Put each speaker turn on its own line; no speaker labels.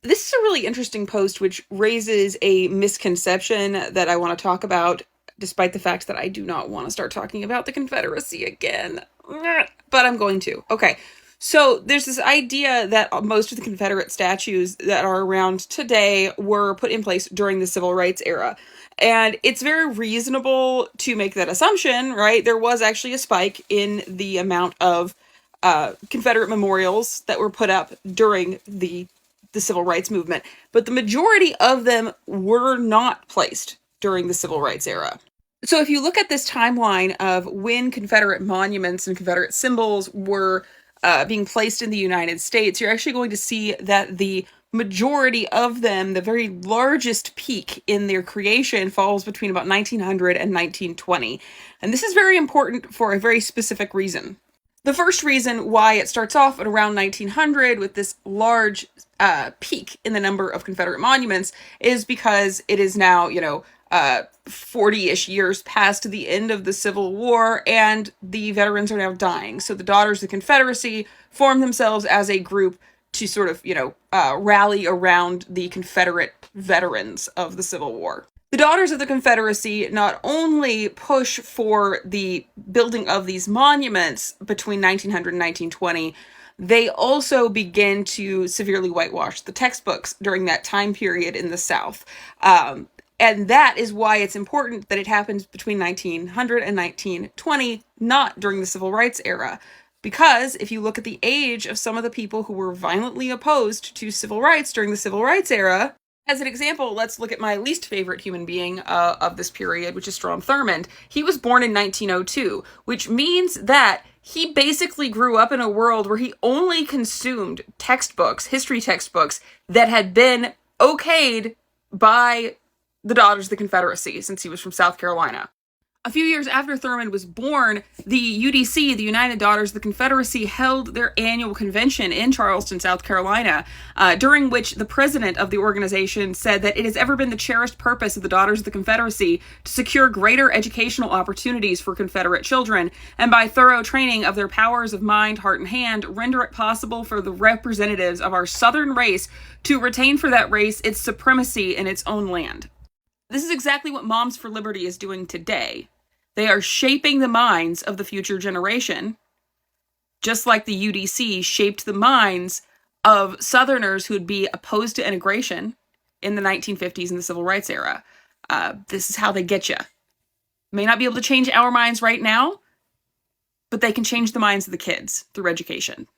This is a really interesting post, which raises a misconception that I want to talk about, despite the fact that I do not want to start talking about the Confederacy again. But I'm going to. Okay. So there's this idea that most of the Confederate statues that are around today were put in place during the Civil Rights era. And it's very reasonable to make that assumption, right? There was actually a spike in the amount of Confederate memorials that were put up during the civil rights movement, but the majority of them were not placed during the civil rights era. So if you look at this timeline of when Confederate monuments and Confederate symbols were being placed in the United States, you're actually going to see that the majority of them, the very largest peak in their creation, falls between about 1900 and 1920. And this is very important for a very specific reason. The first reason why it starts off at around 1900 with this large peak in the number of Confederate monuments is because it is now, 40-ish years past the end of the Civil War, and the veterans are now dying. So the Daughters of the Confederacy form themselves as a group to sort of, rally around the Confederate veterans of the Civil War. The Daughters of the Confederacy not only push for the building of these monuments between 1900 and 1920, they also begin to severely whitewash the textbooks during that time period in the South. And that is why it's important that it happens between 1900 and 1920, not during the Civil Rights era. Because if you look at the age of some of the people who were violently opposed to civil rights during the Civil Rights era, as an example, let's look at my least favorite human being of this period, which is Strom Thurmond. He was born in 1902, which means that he basically grew up in a world where he only consumed textbooks, history textbooks, that had been okayed by the Daughters of the Confederacy, since he was from South Carolina. A few years after Thurmond was born, the UDC, the United Daughters of the Confederacy, held their annual convention in Charleston, South Carolina, during which the president of the organization said that it has ever been the cherished purpose of the Daughters of the Confederacy to secure greater educational opportunities for Confederate children, and by thorough training of their powers of mind, heart, and hand, render it possible for the representatives of our Southern race to retain for that race its supremacy in its own land. This is exactly what Moms for Liberty is doing today. They are shaping the minds of the future generation, just like the UDC shaped the minds of Southerners who would be opposed to integration in the 1950s and the Civil Rights era. This is how they get you. May not be able to change our minds right now, but they can change the minds of the kids through education.